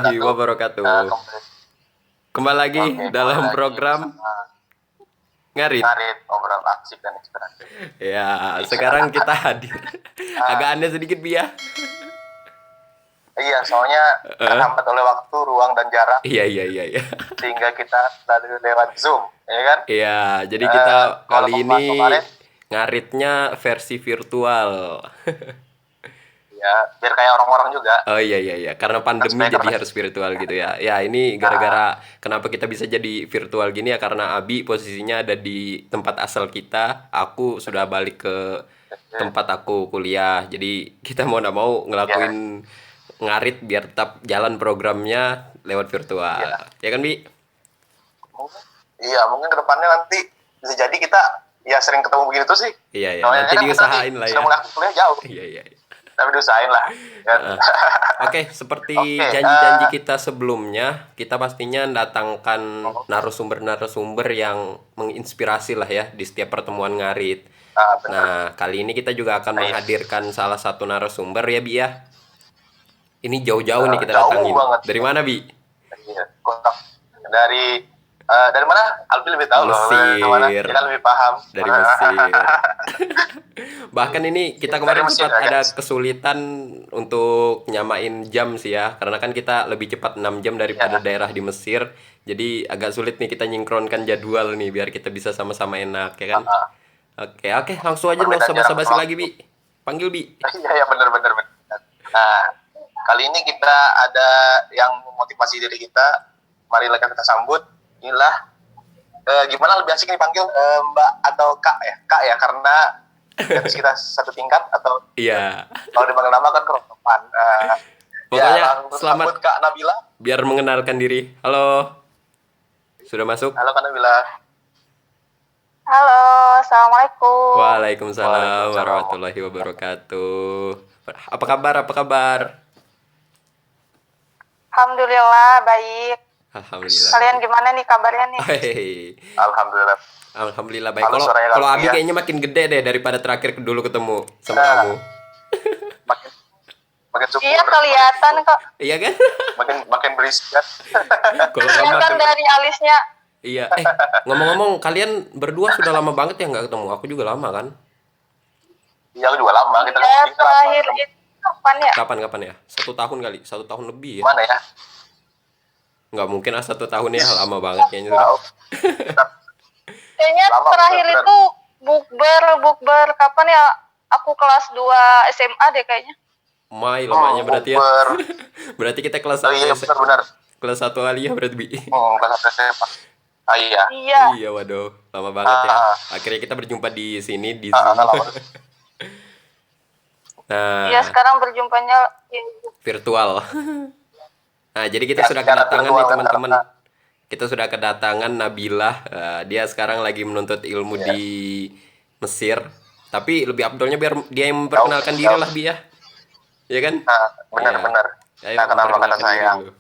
warahmatullahi wabarakatuh. Kembali, Kembali lagi oke, kembali dalam lagi program bersama Ngarit. Ngarit, ngobrol asik dan inspiratif. Ya, Iya, sekarang kita hadir. Ah, Agak aneh sedikit, Bi ya. iya, soalnya Eh, terhambat oleh waktu, ruang, dan jarak, iya, iya, iya, iya. sehingga kita selalu lewat Zoom, ya kan? Iya, jadi kita Kalau kali ini pembahasan kemarin, ngaritnya versi virtual. ya, biar kayak orang-orang juga, Oh iya iya iya, karena kan pandemi supaya jadi keren. harus virtual gitu ya. Ya ini Ah, gara-gara kenapa kita bisa jadi virtual gini ya karena Abi posisinya ada di tempat asal kita, aku sudah balik ke tempat aku kuliah. Jadi kita mau nggak mau ya, ngelakuin ngarit biar tetap jalan programnya lewat virtual. ya, Ya kan Bi? mungkin, iya, mungkin kedepannya nanti bisa jadi kita ya sering ketemu begitu sih. Iya ya, Soalnya nanti kan kita nih diusahain lah sudah ya. mulai aktif kuliah jauh, Iya iya. tapi diusahain lah, kan? Heeh. Oke, seperti Oke, janji-janji kita sebelumnya, kita pastinya datangkan narasumber-narasumber yang menginspirasi lah ya di setiap pertemuan ngarit. benar. Nah, kali ini kita juga akan Iya, menghadirkan salah satu narasumber ya, Bi ya. Ini jauh-jauh nih kita jauh datangin. banget. Dari mana, Bi? Iya, kontak dari mana? Alfi lebih tahu loh dari mana. Mesir. Kita lebih paham. Dari Mesir. Bahkan ini kita Dari kemarin Mesir sempat ya ada guys. kesulitan untuk nyamain jam sih ya, karena kan kita lebih cepat 6 jam daripada Ya, daerah di Mesir. Jadi agak sulit nih kita nyinkronkan jadwal nih biar kita bisa sama-sama enak ya kan. Oke, oke, langsung aja nggak perbedaan usah jarak basa-basi lagi, waktu. Bi. Panggil Bi. Iya, ya benar-benar. Nah, kali ini kita ada yang memotivasi diri kita. Marilah kita sambut. Inilah gimana lebih asik nih panggil Mbak atau Kak ya? Kak ya karena garis kita satu tingkat atau Iya. kalau dipanggil nama kan kerotopan. Ya Pokoknya langsung sambut selamat Kak Nabila. biar mengenalkan diri. Halo, sudah masuk? Halo Kak Nabila. Halo, Assalamualaikum. Waalaikumsalam Waalaikumsalam. warahmatullahi wabarakatuh. Apa kabar? Apa kabar? Alhamdulillah, baik. Alhamdulillah Kalian baik. gimana nih kabarnya nih? Hei, Alhamdulillah. alhamdulillah baik. Halo Kalau suaranya kalau Kak Abi ya. kayaknya makin gede deh daripada terakhir dulu ketemu sama Nah, kamu. makin makin Iya, subur. kelihatan kok. Iya kan? Makin makin berisi kan. Kalau nggak Kelihatan makin. dari alisnya. Iya. Ngomong-ngomong, kalian berdua sudah lama banget ya nggak ketemu. Aku juga lama kan. Iya juga lama kita Ya, kita terakhir lama. itu kapan ya? Kapan ya? 1 tahun kali. 1 tahun lebih ya. Gimana ya? Nggak mungkin 1 tahun ya. Lama banget kayaknya sudah. Tahu. Kita Kayaknya lama terakhir bener-bener. itu bukber kapan ya? Aku kelas 2 SMA deh kayaknya. Mai lamanya berarti ya. Bukber. Berarti kita kelas Oh 1 iya benar-benar. kelas 1 aliyah berarti Bi. Kelas satu SMA. Ah iya. Iya. Iya, waduh, lama banget ya. Ah, Akhirnya kita berjumpa di sini di ah, Zoom. lama. Iya, Nah, sekarang berjumpanya ya, virtual. Nah, jadi kita Ya, sudah secara kedatangan virtual nih kan, teman-teman. karena Kita sudah kedatangan Nabilah. Dia sekarang lagi menuntut ilmu ya, di Mesir. Tapi lebih abdolnya biar dia yang jauh, memperkenalkan diri jauh. lah, Bi ya. Iya kan? Benar-benar. Ayo Nah, kenapa kata memperkenalkan diri saya? dulu.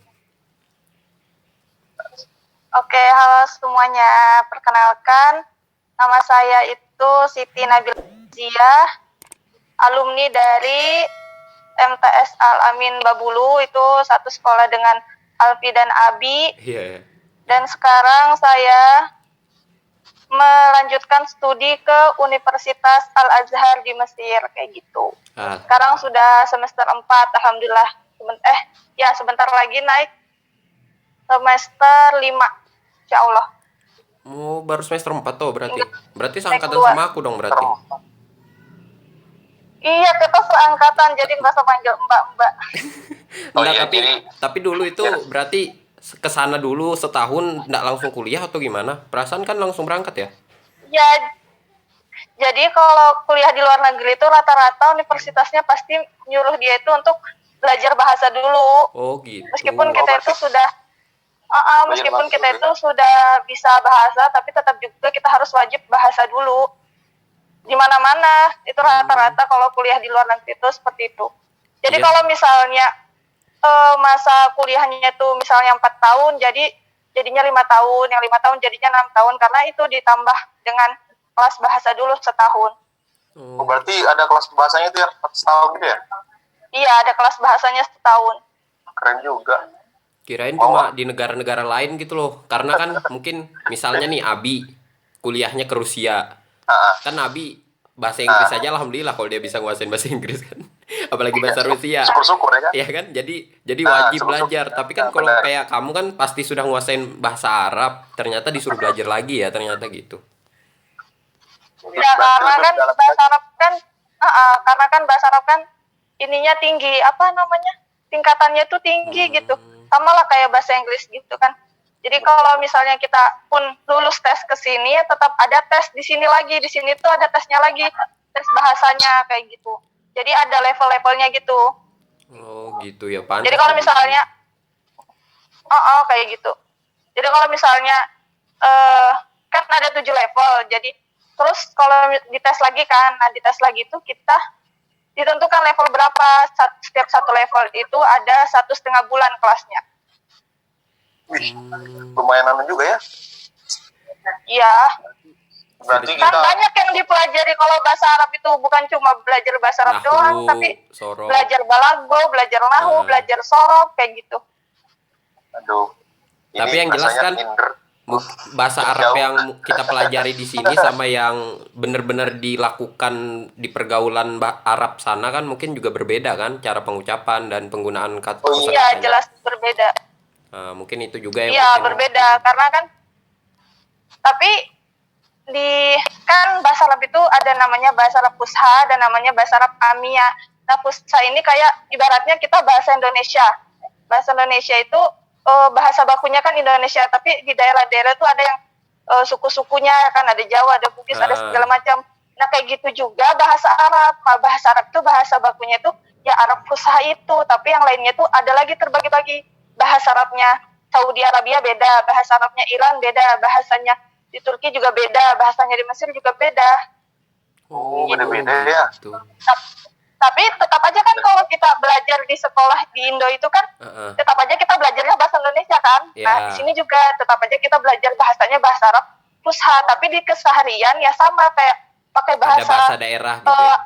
Oke, halo semuanya. Perkenalkan, nama saya itu Siti Nabila Ziah, alumni dari MTS Al Amin Babulu, itu satu sekolah dengan Alfi dan Abi. Iya. Dan sekarang saya melanjutkan studi ke Universitas Al Azhar di Mesir, kayak gitu. Ah, Sekarang sudah semester 4, alhamdulillah. Sebentar lagi naik semester 5, insya Allah. mau baru semester 4 tuh berarti. Berarti Naik seangkatan 2. sama aku dong berarti. Iya, kita seangkatan, jadi nggak usah panggil mbak-mbak. Oh Enggak, iya, tapi jadi- tapi dulu itu berarti kesana dulu setahun enggak langsung kuliah atau gimana? Perasaan kan langsung berangkat ya? Ya, jadi kalau kuliah di luar negeri itu rata-rata universitasnya pasti nyuruh dia itu untuk belajar bahasa dulu. Oh gitu. Meskipun kita itu berarti- sudah meskipun bahasa kita dulu itu sudah bisa bahasa, tapi tetap juga kita harus wajib bahasa dulu. Di mana-mana itu rata-rata kalau kuliah di luar negeri itu seperti itu. Jadi Iya. kalau misalnya masa kuliahnya itu misalnya 4 tahun, jadinya 5 tahun, yang 5 tahun jadinya 6 tahun, karena itu ditambah dengan kelas bahasa dulu setahun. Oh, berarti ada kelas bahasanya itu yang setahun gitu ya? Iya, ada kelas bahasanya setahun. Keren juga. Kirain Oh, cuma di negara-negara lain gitu loh. Karena kan mungkin misalnya nih Abi kuliahnya ke Rusia. ah, Kan Abi bahasa Inggris ah, aja alhamdulillah kalau dia bisa nguasain bahasa Inggris kan. Apalagi iya, bahasa Rusia. syukur-syukur ya kan? Ya kan? Jadi Ah, wajib syukur-syukur. belajar. Tapi kan Ah, kalau benar. kayak kamu kan pasti sudah nguasain bahasa Arab, ternyata disuruh belajar lagi ya, ternyata gitu. Ya Berarti karena lebih kan dalam bahasa lagi. Arab kan, karena kan bahasa Arab kan ininya tinggi, apa namanya, tingkatannya tuh tinggi gitu, Hmm. sama lah kayak bahasa Inggris gitu kan. Jadi kalau misalnya kita pun lulus tes ke sini, tetap ada tes di sini lagi, di sini tuh ada tesnya lagi, tes bahasanya kayak gitu. Jadi ada level-levelnya gitu. Oh gitu ya, Jadi pantas kalau begitu. misalnya, kayak gitu. Jadi kalau misalnya kan ada 7 level, jadi terus kalau dites lagi kan, nah dites lagi itu kita ditentukan level berapa. Setiap satu level itu ada 1,5 bulan kelasnya. Wih, Hmm. lumayan lama juga ya. Iya, Berarti kan kita banyak yang dipelajari kalau bahasa Arab itu, bukan cuma belajar bahasa Arab doang, Nahwu, tapi sorob. belajar balago, belajar nahu, Nah, belajar sorob kayak gitu. aduh, tapi ini yang jelas rasanya kan minder. bahasa Arab Jauh. yang kita pelajari di sini sama yang benar-benar dilakukan di pergaulan Arab sana kan mungkin juga berbeda kan, cara pengucapan dan penggunaan Oh iya, Iya, kosakatanya. jelas berbeda. Nah, mungkin itu juga yang Iya, bikin berbeda karena kan, tapi di kan bahasa Arab itu ada namanya bahasa Arab Fusha dan namanya bahasa Arab Amiyah. Nah, Fusha ini kayak ibaratnya kita bahasa Indonesia. Bahasa Indonesia itu bahasa bakunya kan Indonesia, tapi di daerah-daerah itu ada yang suku-sukunya kan, ada Jawa, ada Bugis, ada segala ah, macam. Nah, kayak gitu juga bahasa Arab. Nah, bahasa Arab itu bahasa bakunya itu ya Arab Fusha itu, tapi yang lainnya itu ada lagi terbagi-bagi. Bahasa Arabnya Saudi Arabia beda, bahasa Arabnya Iran beda, bahasanya di Turki juga beda, bahasanya di Mesir juga beda. oh Gitu. beda-beda ya. gitu. Tapi tetap aja kan kalau kita belajar di sekolah di Indo itu kan, Ah, ah. tetap aja kita belajarnya bahasa Indonesia kan. Nah, di Ya, sini juga tetap aja kita belajar bahasanya bahasa Arab Fusha, tapi di keseharian ya sama kayak pakai ada bahasa bahasa daerah gitu ya. eh,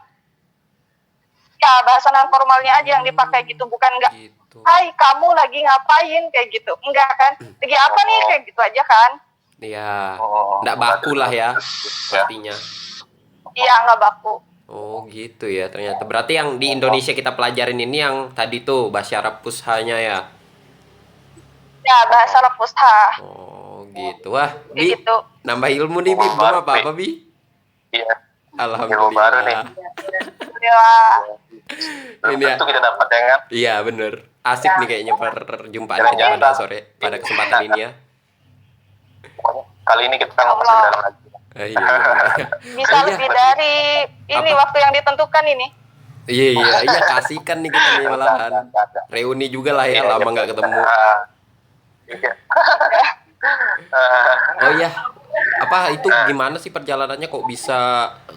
ya bahasa non formalnya aja yang dipakai gitu, bukan enggak Gitu. hai kamu lagi ngapain kayak gitu, enggak kan, lagi apa nih kayak gitu aja kan. Ya, Oh, nggak baku lah ya ya. pastinya. Iya, nggak baku. Oh gitu ya ternyata. Berarti yang di Indonesia kita pelajarin ini yang tadi tuh bahasa Arab Fushanya ya. Ya bahasa Arab Fusha Oh gitu. Wah, kayak Bi, gitu. nambah ilmu nih, Bi. Ilmu Belum baru, apa-apa, Bi. Iya, ilmu baru nih. Alhamdulillah. Ya, Belum Ini ya. tentu kita dapat ya kan. Iya, bener. Asik nih kayaknya perjumpaan kita Jalan-jalan pada sore, pada kesempatan ini ya. Pokoknya kali ini kita Ya masuk Allah. ke dalam lagi. Iya, iya. bisa Iya. lebih dari ini Apa? waktu yang ditentukan ini. Iya, iya, iya, kasihkan nih kita nih malahan. Reuni juga lah ya, Iya, lama iya. nggak ketemu. Iya. Oh iya, apa itu gimana sih perjalanannya kok bisa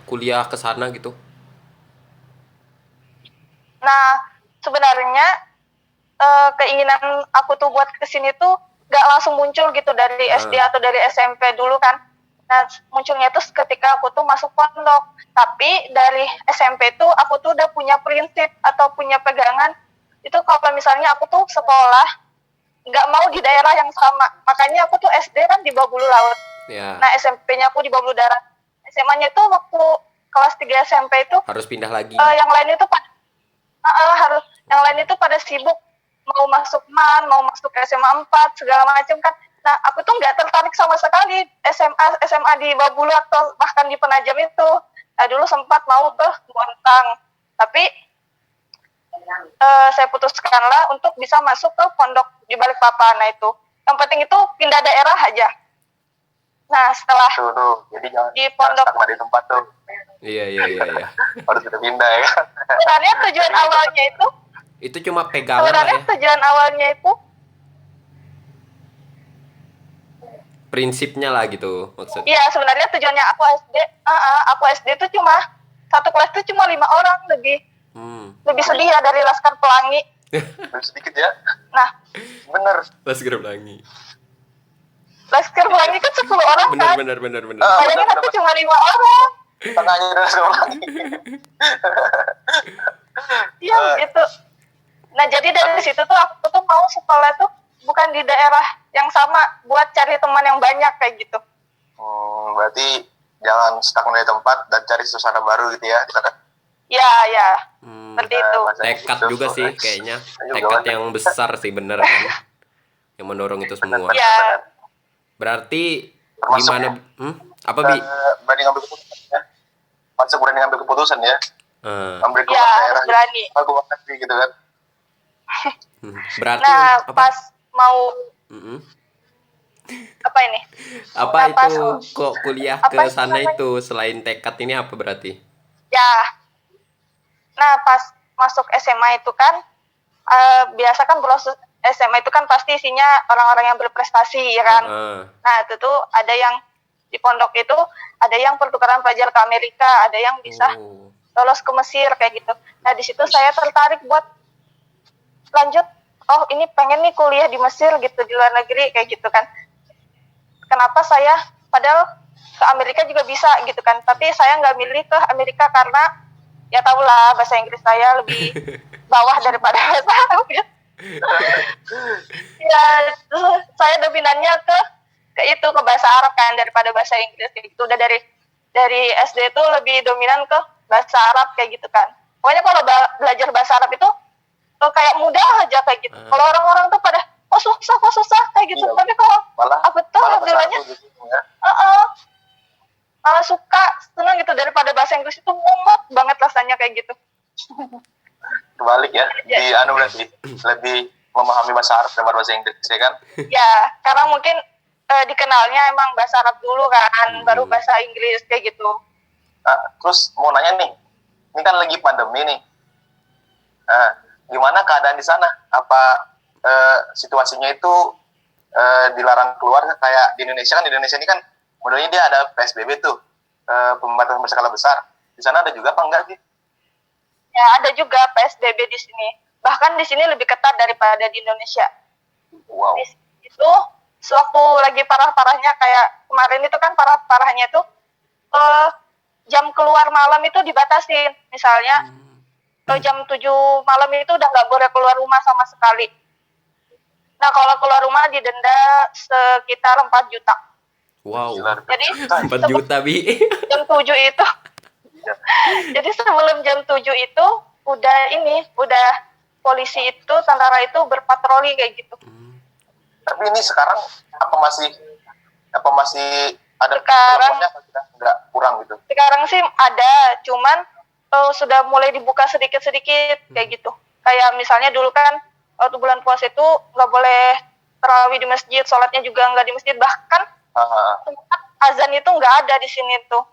kuliah ke sana gitu? Nah, sebenarnya keinginan aku tuh buat kesini tuh gak langsung muncul gitu dari SD atau dari SMP dulu kan. Nah, munculnya tuh ketika aku tuh masuk pondok. Tapi dari SMP tuh aku tuh udah punya prinsip atau punya pegangan. Itu kalau misalnya aku tuh sekolah nggak mau di daerah yang sama. Makanya aku tuh SD kan di Babulu Laut. Ya, Nah, SMP-nya aku di Babulu Darat. SMA-nya tuh waktu kelas 3 SMP itu harus pindah lagi. yang lain itu harus yang lain itu pada sibuk mau masuk MAN, mau masuk SMA 4 segala macam kan. Nah, aku tuh nggak tertarik sama sekali SMA di Babulu atau bahkan di Penajam itu. Nah, dulu sempat mau ke Bontang, tapi saya putuskanlah untuk bisa masuk ke pondok di Balikpapan. Nah, itu yang penting itu pindah daerah aja. Nah, setelah Tuh. Jadi jangan di pondok, stagnan di tempat tuh. Iya, iya, iya, iya. Harus kita pindah ya kan. sebenarnya tujuan awalnya itu Itu cuma pegangan lah sebenarnya ya. tujuan awalnya itu Prinsipnya lah gitu maksudnya. iya, sebenarnya tujuannya aku SD tuh cuma satu kelas tuh cuma 5 orang, lebih sedih ya dari Laskar Pelangi. Lebih sedikit ya. Nah, Bener. Laskar Pelangi. Laskar Pelangi kan 10 orang Benar, kan. benar, benar, benar. Bayangin aku cuma 5 orang. Tengahnya dari sekolah. Iya gitu. Nah, jadi dari situ tuh aku tuh mau sekolah tuh bukan di daerah yang sama buat cari teman yang banyak kayak gitu. Berarti jangan stagnan di tempat dan cari suasana baru gitu ya. Ya, seperti itu. Tekad juga sih kayaknya. Tekad yang besar sih, bener kan? Yang mendorong itu semua. Ya, Berarti Termasuk gimana? Apa Bi? berani ngambil keputusan ya. Masuk berani ngambil keputusan ya. Ambil keluar ya daerah. harus berani. Aku ngerti gitu kan. Berarti Nah, apa? pas mau Mm-mm. apa ini? Apa Nah, pas- itu kok kuliah ke apa sih sana namanya? itu selain tekad ini apa berarti? Ya. Nah, pas masuk SMA itu kan biasa kan proses SMA itu kan pasti isinya orang-orang yang berprestasi ya kan. Heeh. Nah, itu tuh ada yang di pondok itu ada yang pertukaran pelajar ke Amerika, ada yang bisa Oh. lolos ke Mesir kayak gitu. Nah, di situ saya tertarik buat lanjut. Oh, ini pengen nih kuliah di Mesir gitu, di luar negeri kayak gitu kan. Kenapa saya padahal ke Amerika juga bisa gitu kan, tapi saya nggak milih ke Amerika karena ya tahulah bahasa Inggris saya lebih bawah daripada bahasa Arab ya. Ya, terus saya dominannya ke itu ke bahasa Arab kan daripada bahasa Inggris kayak gitu. Udah dari SD itu lebih dominan ke bahasa Arab kayak gitu kan. Pokoknya kalau belajar bahasa Arab itu kayak mudah aja kayak gitu. Kalau orang-orang tuh pada kok susah kayak gitu. Iya. Tapi kalau Malah aku tuh alhamdulillahnya gitu ya. malah suka, senang gitu daripada bahasa Inggris itu mumet banget rasanya kayak gitu. Kebalik ya. Di berarti lebih memahami bahasa Arab daripada bahasa Inggris ya kan? Ya, karena mungkin dikenalnya emang bahasa Arab dulu kan, baru bahasa Inggris kayak gitu. Nah, terus mau nanya nih, ini kan lagi pandemi nih. Nah, gimana keadaan di sana? Apa situasinya itu dilarang keluar kayak di Indonesia kan? Di Indonesia ini kan modelnya dia ada PSBB tuh, pembatasan berskala besar. Di sana ada juga apa enggak sih? Ya, ada juga PSBB di sini. Bahkan di sini lebih ketat daripada di Indonesia. Wow. Di itu sewaktu lagi parah-parahnya kayak kemarin itu kan parah-parahnya itu jam keluar malam itu dibatasin. Misalnya jam 7 malam itu udah nggak boleh keluar rumah sama sekali. Nah, kalau keluar rumah didenda sekitar 4 juta. Wow. Jadi 4 juta Bi. jam 7 itu. Jadi sebelum jam 7 itu udah polisi itu, tentara itu berpatroli kayak gitu. Tapi ini sekarang apa masih ada Sekarang apa sudah enggak kurang gitu? Sekarang sih ada, cuman sudah mulai dibuka sedikit-sedikit kayak gitu. Kayak misalnya dulu kan waktu bulan puasa itu nggak boleh tarawih di masjid, sholatnya juga nggak di masjid, bahkan azan itu nggak ada di sini tuh.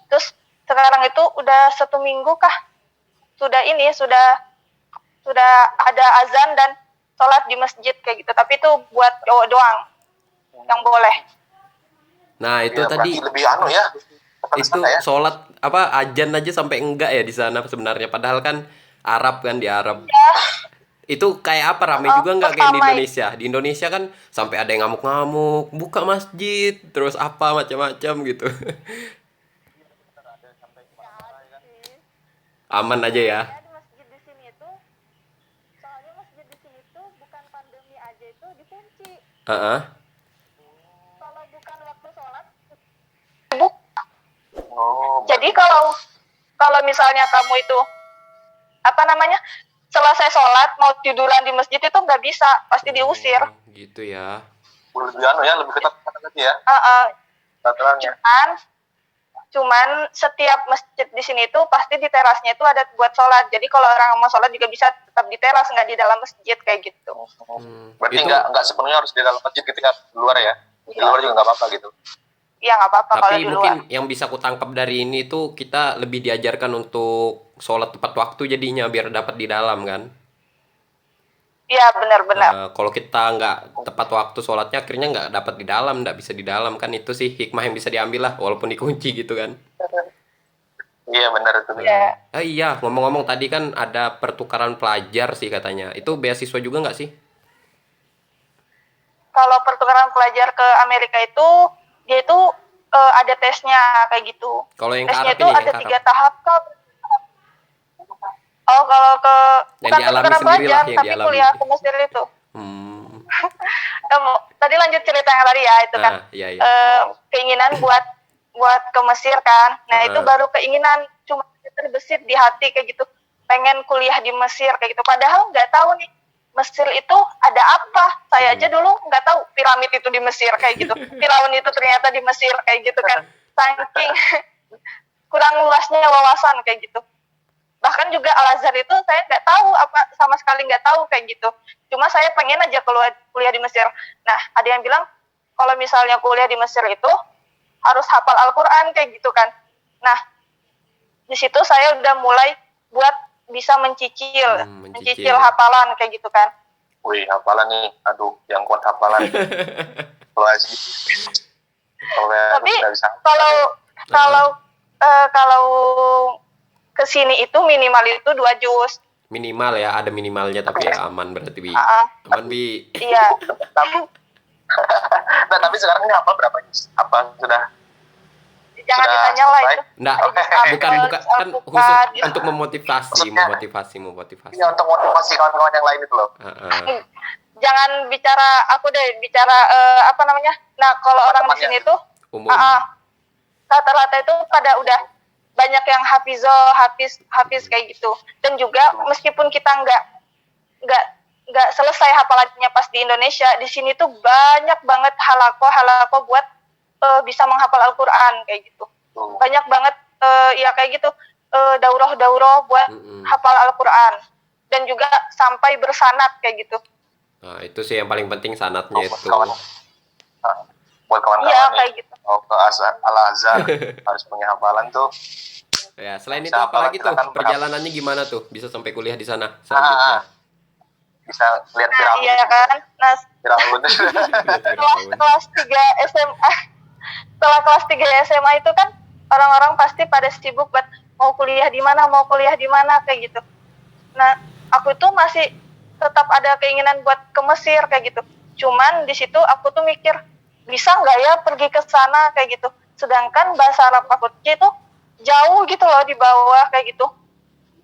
Terus sekarang itu udah 1 minggu kah sudah ada azan dan sholat di masjid kayak gitu. Tapi itu buat cowok doang yang boleh. Nah, itu Ya, tadi lebih ya. itu sholat apa ajan aja sampai enggak ya di sana sebenarnya, padahal kan Arab kan, di Arab. Itu kayak apa, rame juga nggak kayak di Indonesia? Di Indonesia kan sampai ada yang ngamuk-ngamuk, buka masjid, terus apa macam-macam gitu. Aman aja ya. Di masjid di sini itu, soalnya masjid di sini tuh bukan pandemi aja itu dikunci. Heeh. Kalau bukan waktu sholat, Jadi kalau misalnya kamu itu selesai sholat mau tiduran di masjid itu nggak bisa, pasti diusir. Gitu ya. lebih ketat lagi ya. Peraturannya. Cuman setiap masjid di sini tuh pasti di terasnya itu ada buat sholat. Jadi kalau orang mau sholat juga bisa tetap di teras, nggak di dalam masjid kayak gitu. Berarti Itu- nggak sepenuhnya harus di dalam masjid ketika di luar ya? Di luar juga nggak apa-apa gitu. Iya nggak apa-apa kalau Tapi di mungkin luar. yang bisa kutangkap dari ini tuh kita lebih diajarkan untuk sholat tepat waktu jadinya, biar dapat di dalam kan. Iya benar-benar. Nah, kalau kita nggak tepat waktu sholatnya akhirnya nggak dapat di dalam, nggak bisa di dalam kan, itu sih hikmah yang bisa diambil lah walaupun dikunci gitu kan. Iya benar itu. Iya. Iya, ngomong-ngomong tadi kan ada pertukaran pelajar sih katanya. Itu beasiswa juga nggak sih? Kalau pertukaran pelajar ke Amerika itu dia itu ada tesnya kayak gitu. Kalau yang ke Tesnya Arab itu ini, ada yang ke 3 Arab. tahap kok. Oh, kalau ke Yang bukan dialami pertukaran sendiri lah, pelajar, yang tapi dialami. kuliah ke Mesir itu. Hmm. Tadi lanjut cerita yang tadi ya, itu kan Iya, iya. keinginan buat ke Mesir kan. Nah, itu baru keinginan cuma terbesit di hati kayak gitu. Pengen kuliah di Mesir kayak gitu. Padahal nggak tahu nih Mesir itu ada apa. Saya aja dulu nggak tahu piramid itu di Mesir kayak gitu. Firaun itu ternyata di Mesir kayak gitu kan. Saking kurang luasnya wawasan kayak gitu. Bahkan juga Al-Azhar itu saya nggak tahu apa, sama sekali nggak tahu kayak gitu. Cuma saya pengen aja kuliah di Mesir. Nah, ada yang bilang kalau misalnya kuliah di Mesir itu harus hafal Al-Quran kayak gitu kan. Nah, di situ saya udah mulai buat bisa mencicil hafalan kayak gitu kan. Wih, hafalan nih. Aduh, yang kuat hafalan. Tapi kalau kesini itu minimal itu 2 juz. Minimal ya, ada minimalnya tapi ya aman berarti Bi. Aman Bi. Iya. Nah, tapi sekarang ini hafal berapa juz? Apa sudah? Jangan ditanya lah itu. Enggak, bukan kan khusus untuk memotivasi. Iya, untuk motivasi kawan-kawan yang lain itu loh. Jangan bicara aku deh, bicara apa namanya? Nah, kalau orang di sini tuh rata-rata itu pada udah banyak yang hafiz kayak gitu. Dan juga meskipun kita nggak selesai hafalannya pas di Indonesia, di sini tuh banyak banget halako buat bisa menghafal Al-Quran kayak gitu. Banyak banget ya kayak gitu daurah buat hafal Al-Quran, dan juga sampai bersanad kayak gitu. Nah, itu sih yang paling penting sanatnya itu. Buat kawan-kawan iya, kayak gitu. Ke Al-Azhar harus punya hafalan tuh. Ya, selain itu apalagi tuh perjalanannya gimana tuh bisa sampai kuliah di sana selanjutnya? Bisa lihat Firaun. Iya kan. Nah, Firaun. setelah kelas 3 SMA, setelah kelas 3 SMA itu kan orang-orang pasti pada sibuk buat mau kuliah di mana kayak gitu. Nah, aku tuh masih tetap ada keinginan buat ke Mesir kayak gitu. Cuman di situ aku tuh mikir, bisa nggak ya pergi ke sana kayak gitu. Sedangkan bahasa Arab aku itu jauh gitu loh di bawah kayak gitu.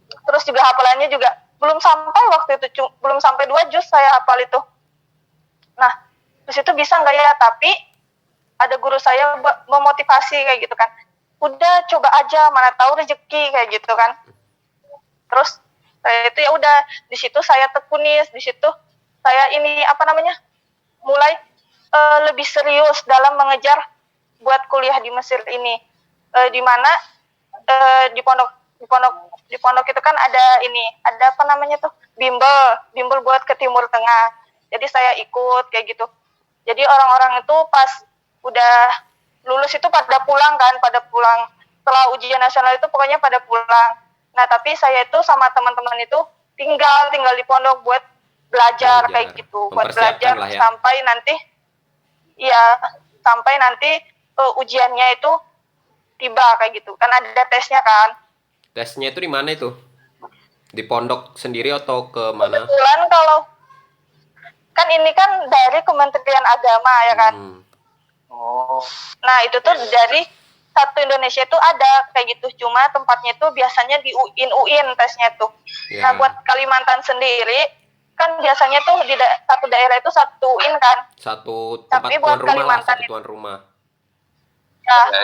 Terus juga hafalannya juga belum sampai waktu itu, belum sampai 2 juz saya hafal itu. Nah, di situ bisa nggak ya? Tapi ada guru saya memotivasi kayak gitu kan. Udah coba aja, mana tahu rezeki kayak gitu kan. Terus saya itu ya udah, di situ saya tekunis, di situ saya ini apa namanya? Mulai lebih serius dalam mengejar buat kuliah di Mesir ini. Di mana di pondok itu kan ada apa namanya tuh, bimbel buat ke Timur Tengah. Jadi saya ikut kayak gitu. Jadi orang-orang itu pas udah lulus itu pada pulang setelah ujian nasional itu pokoknya pada pulang. Nah, tapi saya itu sama teman-teman itu tinggal di pondok buat belajar kayak gitu, buat belajar ya. sampai nanti ujiannya itu tiba kayak gitu. Kan ada tesnya kan. Tesnya itu di mana itu? Di pondok sendiri atau ke mana? Kebetulan kalau kan ini kan dari Kementerian Agama ya kan. Nah, itu tuh dari satu Indonesia itu ada kayak gitu. Cuma tempatnya itu biasanya di UIN tesnya tuh. Yeah. Nah, buat Kalimantan sendiri kan biasanya tuh di satu daerah itu satu UIN kan. Satu tempat tuan rumah lah, satu tuan rumah.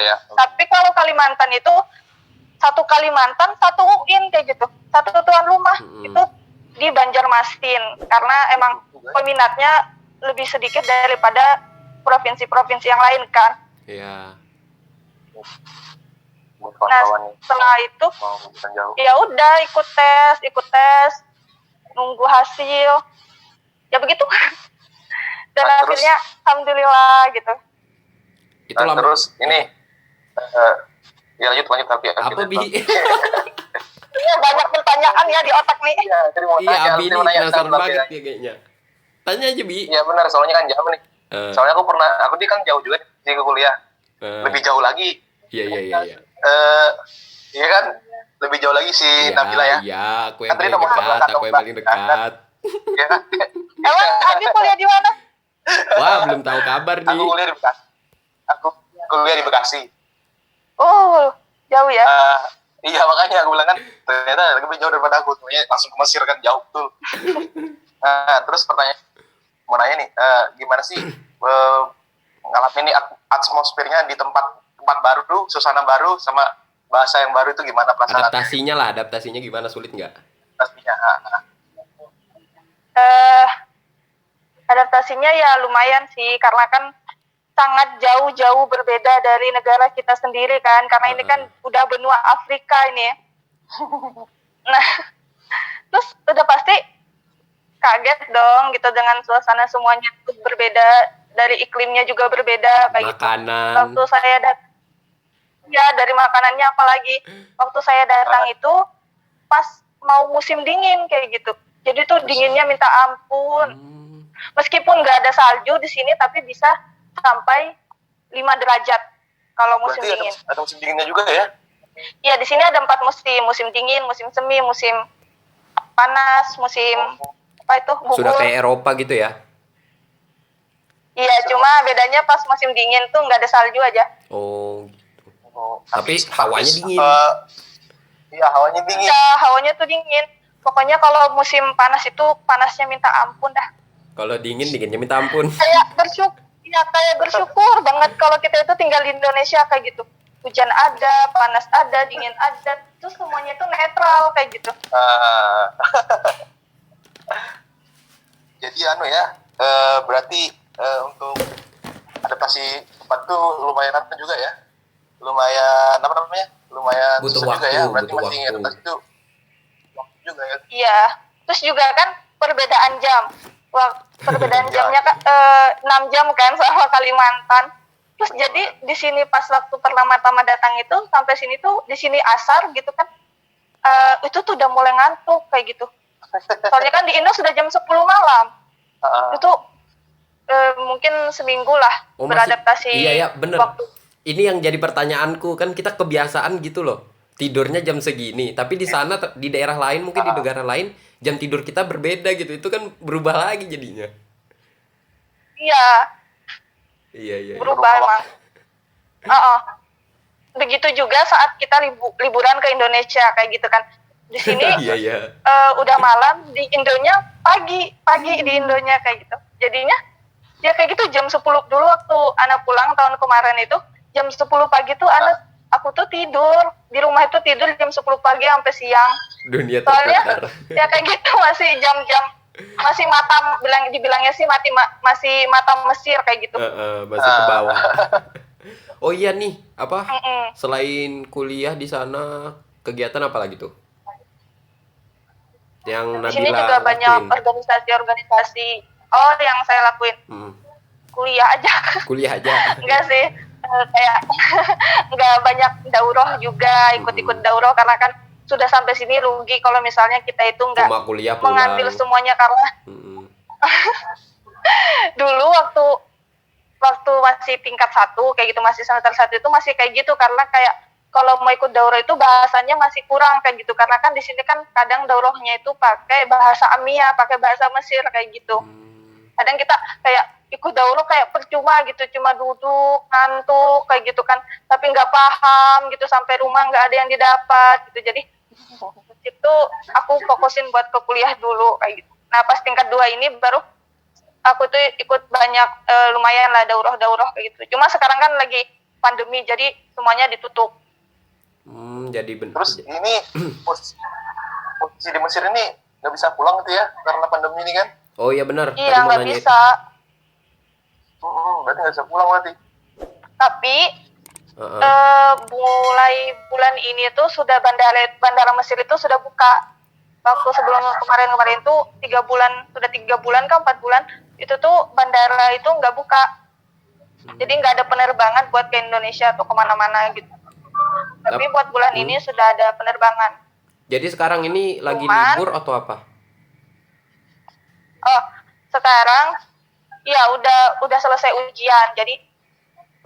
Ya. Tapi kalau Kalimantan itu satu Kalimantan, satu UIN kayak gitu. Satu tuan rumah itu di Banjarmasin, karena emang peminatnya lebih sedikit daripada provinsi-provinsi yang lain kan. Iya. Nah, setelah itu ya udah ikut tes, nunggu hasil. Ya begitu. Dan akhirnya alhamdulillah gitu. Itu terus ini ya lanjut tapi apa Bi? Iya, banyak pertanyaan ya di otak nih. Iya, Abi ini penasaran banget ya kayaknya. Tanya aja Bi. Iya benar, soalnya kan jauh nih. Soalnya aku kan jauh juga di kuliah. Lebih jauh lagi. Iya. Iya kan, lebih jauh lagi si Nabila ya. Iya, aku yang paling dekat. Iya kan? Emang Adi kuliah di mana? Wah, belum tahu kabar nih. Aku kuliah di Bekasi. Oh, jauh ya? Iya, makanya aku bilang kan ternyata lebih jauh daripada aku. Soalnya langsung ke Mesir kan jauh tuh. Nah, terus pertanyaan mau nanya nih, gimana sih ngalamin nih atmosfernya di tempat baru, suasana baru sama bahasa yang baru itu gimana perasaan? Adaptasinya gimana, sulit nggak? Pastinya. Adaptasinya ya lumayan sih, karena kan sangat jauh-jauh berbeda dari negara kita sendiri kan, karena ini kan udah benua Afrika ini ya. Nah, terus udah pasti kaget dong gitu dengan suasana semuanya tuh berbeda, dari iklimnya juga berbeda kayak gitu. Makanan. Waktu saya datang, ya dari makanannya apalagi, waktu saya datang itu pas mau musim dingin kayak gitu. Jadi tuh dinginnya minta ampun. Meskipun nggak ada salju di sini, tapi bisa sampai 5 derajat kalau musim Berarti dingin. ada musim dinginnya juga ya? Iya, di sini ada 4 musim dingin, musim semi, musim panas, musim apa itu gugur. Sudah kayak Eropa gitu ya? Iya, cuma bedanya pas musim dingin tuh nggak ada salju aja. Oh, gitu. Tapi hawanya dingin. Iya, hawanya dingin. Ya, hawanya tuh dingin. Pokoknya kalau musim panas itu panasnya minta ampun dah. Kalau dinginnya minta ampun. Kayak bersyukur banget kalau kita itu tinggal di Indonesia kayak gitu. Hujan ada, panas ada, dingin ada, terus semuanya itu netral kayak gitu. Jadi berarti untuk adaptasi tempat tuh lumayan juga ya? Lumayan lumayan Butuh susah juga waktu, ya? Berarti butuh masih waktu. adaptasi tuh waktu juga ya? Iya, terus juga kan perbedaan jam. Perbedaan jamnya kan 6 jam kan sama Kalimantan. Terus jadi di sini pas waktu pertama-tama datang itu sampai sini tuh di sini asar gitu kan. Itu tuh udah mulai ngantuk kayak gitu. Soalnya kan di Indo sudah jam 10 malam. Itu mungkin seminggu lah beradaptasi. Iya, bener. Waktu. Ini yang jadi pertanyaanku, kan kita kebiasaan gitu loh. Tidurnya jam segini, tapi di sana di daerah lain, mungkin di negara lain jam tidur kita berbeda gitu. Itu kan berubah lagi jadinya. Iya. Iya. Berubah emang. Begitu juga saat kita liburan ke Indonesia kayak gitu kan. Di sini Iya. udah malam, di Indonya pagi di Indonya kayak gitu. Jadinya ya kayak gitu jam 10 dulu waktu anak pulang tahun kemarin itu, jam 10 pagi tuh aku tuh tidur di rumah itu, tidur jam 10 pagi sampai siang. Dunia Soalnya terbakar. ya kayak gitu masih jam-jam, masih mata dibilangnya sih masih mata Mesir kayak gitu. Masih ke bawah. Oh iya nih, apa? Selain kuliah di sana, kegiatan apa lagi tuh? Yang Di sini Nabila juga banyak lakuin? organisasi. Oh, yang saya lakuin kuliah aja. Kuliah aja. Enggak sih, kayak enggak banyak daurah juga, ikut-ikut daurah karena kan sudah sampai sini rugi kalau misalnya kita itu enggak Cuma kuliah pulang. mengambil semuanya, karena dulu waktu masih tingkat 1 kayak gitu, masih semester 1 itu masih kayak gitu, karena kayak kalau mau ikut daurah itu bahasanya masih kurang kayak gitu, karena kan di sini kan kadang daurahnya itu pakai bahasa Amia, pakai bahasa Mesir kayak gitu. Kadang kita kayak ikut daurah kayak percuma gitu, cuma duduk ngantuk kayak gitu kan, tapi nggak paham gitu, sampai rumah nggak ada yang didapat gitu. Jadi itu aku fokusin buat ke kuliah dulu kayak gitu. Nah pas tingkat 2 ini baru aku tuh ikut banyak, lumayan lah daurah kayak gitu. Cuma sekarang kan lagi pandemi, jadi semuanya ditutup. Jadi benar. Terus ini posisi di Mesir ini nggak bisa pulang gitu ya karena pandemi ini kan? Oh iya benar. Iya, nggak bisa. Berarti nggak bisa pulang berarti. Tapi mulai bulan ini tuh sudah bandara Mesir itu sudah buka. Waktu sebelum kemarin tuh 3 bulan, sudah 3 bulan ke 4 bulan itu tuh bandara itu nggak buka. Jadi nggak ada penerbangan buat ke Indonesia atau kemana-mana gitu. Tapi buat bulan ini sudah ada penerbangan. Jadi sekarang ini lagi Cuman, libur atau apa? Oh, sekarang ya udah selesai ujian, jadi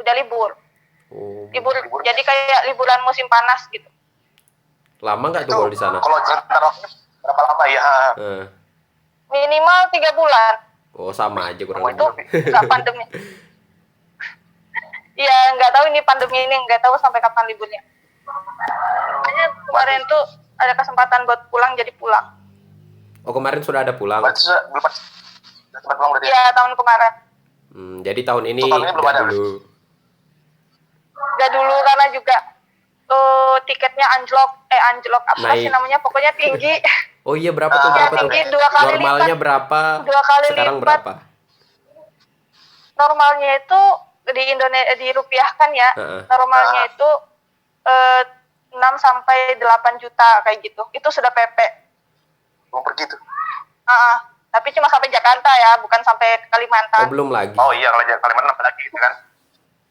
udah libur. Libur. Jadi kayak liburan musim panas gitu. Lama nggak tuh kalau di sana? Kalau jalan waktu berapa lama ya? Minimal 3 bulan. Oh sama aja kurang Itu lebih. nggak pandemi. Iya, nggak tahu ini pandemi ini, nggak tahu sampai kapan liburnya. Makanya kemarin tuh ada kesempatan buat pulang, jadi pulang. Oh kemarin sudah ada pulang. Berarti Sempat pulang berarti ya? Iya, tahun kemarin. Jadi tahun ini Tahun ini belum nggak ada, dulu. Gak dulu karena juga tiketnya anjlok apa sih Naik. namanya, pokoknya tinggi. Oh iya, berapa tuh? Ya, Berapa tuh? tinggi 2 kali Normalnya lipat. berapa? 2 kali Sekarang lipat. berapa? Normalnya itu di Indonesia dirupiahkan ya. Heeh. Normalnya itu 6 sampai 8 juta kayak gitu. Itu sudah PP. Mau pergi tuh. Tapi cuma sampai Jakarta ya, bukan sampai Oh, Kalimantan. belum lagi. Oh iya, kalau Kalimantan apalagi gitu kan.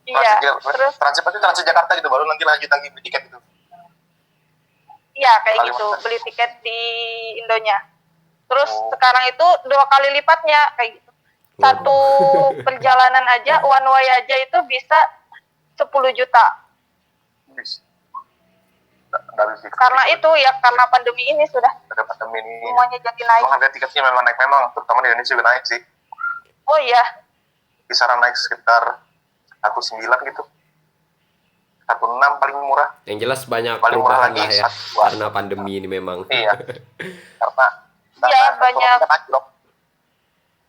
Iya. Terus Transit pasti transit Jakarta gitu, baru nanti lanjut lagi beli tiket gitu. iya kayak Kalimantan. gitu, beli tiket di Indonya. Terus Oh. sekarang itu 2 kali lipatnya kayak gitu. Satu perjalanan aja, one way aja itu bisa 10 juta. Bis. Dari situ. Karena itu ya, karena pandemi ini sudah Ada pandemi ini. semuanya jadi naik. Emang harga tiketnya memang naik memang, terutama di Indonesia juga naik sih. Oh iya, Kisaran naik sekitar 1,9 gitu. 1,6 paling murah. Yang jelas banyak Paling murah perubahan lagi, lah ya. 1,2. Karena pandemi ini memang. Iya. Karena Iya, banyak. ekonomi kan anjlok.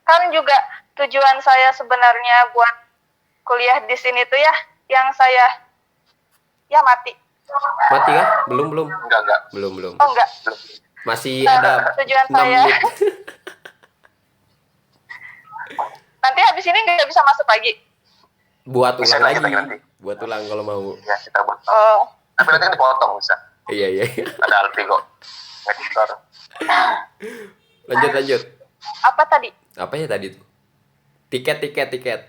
Kan juga tujuan saya sebenarnya buat kuliah di sini tuh ya, yang saya ya mati. Mati kah? Belum. Enggak. Belum. Oh enggak. Belum. Masih Nah, ada tujuan 6 saya. menit. Nanti habis ini nggak bisa masuk lagi. Buat Bisa ulang lagi lagi. nanti. Buat ulang kalau mau. Ya, kita buat. Oh, Tapi nanti kan dipotong bisa. Iya. Ada Alfi kok. Editor. Lanjut. apa tadi? Apa ya tadi tuh? Tiket.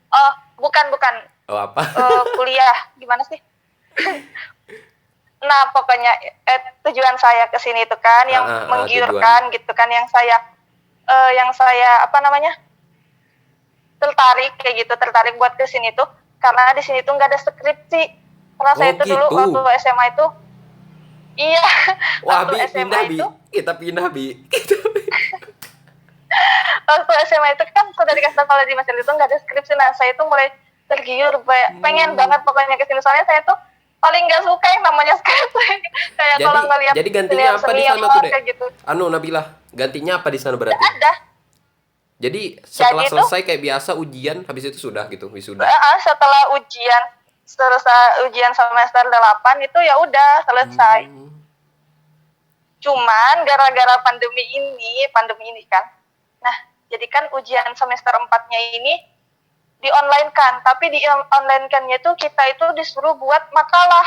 Oh, bukan. Oh, apa? Kuliah gimana sih? Nah, pokoknya tujuan saya ke sini itu kan yang menggiurkan gitu kan, yang saya apa namanya? tertarik buat ke sini tuh karena di sini tuh nggak ada skripsi. Karena saya itu dulu gitu. waktu SMA itu iya. Wah, waktu SMA Bi. itu Kita pindah, Bi. waktu SMA itu kan sudah dikasih tahu kalau di Mesir itu nggak ada skripsi. Nah, saya itu mulai tergiur, pengen banget pokoknya ke sini, soalnya saya tuh paling nggak suka yang namanya skripsi. Kayak kalau ngeliat Jadi gantinya apa di sana tuh, Dek? kayak gitu. Nabila, gantinya apa di sana berarti? Nggak ada. Jadi setelah Jadi tuh- selesai kayak biasa ujian, habis itu sudah gitu, wisuda. Setelah ujian semester 8 itu ya udah selesai. Cuman gara-gara pandemi ini kan. Nah, jadi kan ujian semester 4-nya ini di-online kan, tapi di online kannya itu kita itu disuruh buat makalah.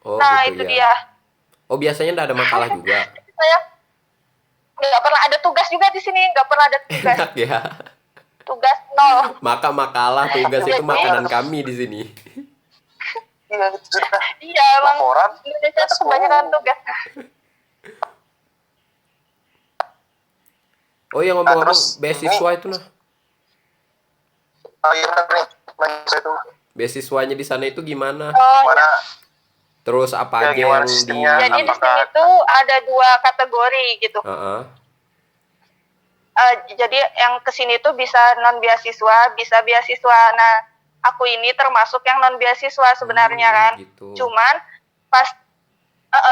Oh, Nah, gitu itu ya. dia. Oh, biasanya nggak ada makalah juga. Saya nggak pernah ada tugas juga di sini, nggak pernah ada tugas. Enak ya. Tugas nol. Makalah tugas itu Jadi- makanan kami di sini. Iya, itu sudah. Iya, emang Laporan, Indonesia itu tugas. kebanyakan tugas. Oh iya, ngomong-ngomong terus beasiswa itu nah. Oh iya benar nih. Saya tuh Beasiswanya di sana itu gimana? Oh, gimana? Terus apa Ya, aja gimana yang di sistemnya? jadi di Apakah- sini tuh ada 2 kategori gitu. Heeh. Jadi yang kesini tuh bisa non beasiswa, bisa beasiswa. Nah, aku ini termasuk yang non beasiswa sebenarnya kan. Gitu. Cuman pas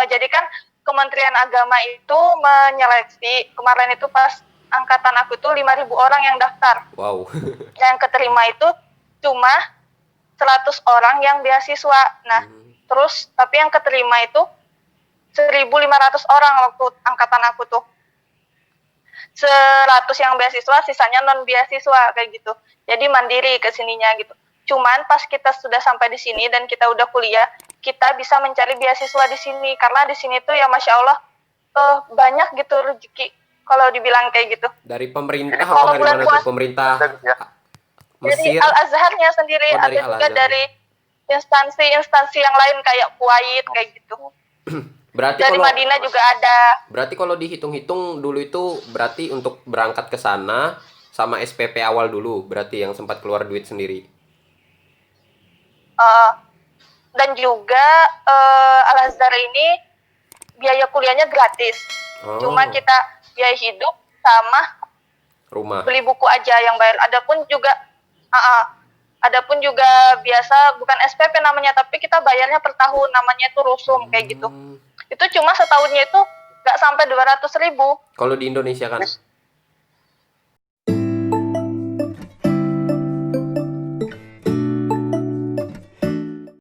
jadi kan Kementerian Agama itu menyeleksi kemarin itu pas angkatan aku tuh 5.000 orang yang daftar. Wow. Yang keterima itu cuma 100 orang yang beasiswa. Nah, terus tapi yang keterima itu 1.500 orang waktu angkatan aku tuh. 100 yang beasiswa, sisanya non beasiswa kayak gitu. Jadi mandiri ke sininya gitu. Cuman pas kita sudah sampai di sini dan kita udah kuliah, kita bisa mencari beasiswa di sini karena di sini tuh ya Masya Allah banyak gitu rezeki kalau dibilang kayak gitu. Dari pemerintah Kalau apa dari bulan mana puasa- tuh? Pemerintah Ya. Dari Mesir. Al-Azharnya sendiri, Oh, dari ada juga Al-Azhar. dari instansi yang lain kayak Kuwait kayak gitu. Berarti Dari kalau Madinah juga ada. berarti kalau dihitung-hitung dulu itu berarti untuk berangkat ke sana sama SPP awal dulu, berarti yang sempat keluar duit sendiri. Dan juga Al-Azhar ini biaya kuliahnya gratis. Oh, Cuma kita biaya hidup sama rumah. beli buku aja yang bayar. Adapun juga biasa bukan SPP namanya, tapi kita bayarnya per tahun, namanya itu rusum kayak gitu. Itu cuma setahunnya itu nggak sampai 200.000. Kalau di Indonesia kan?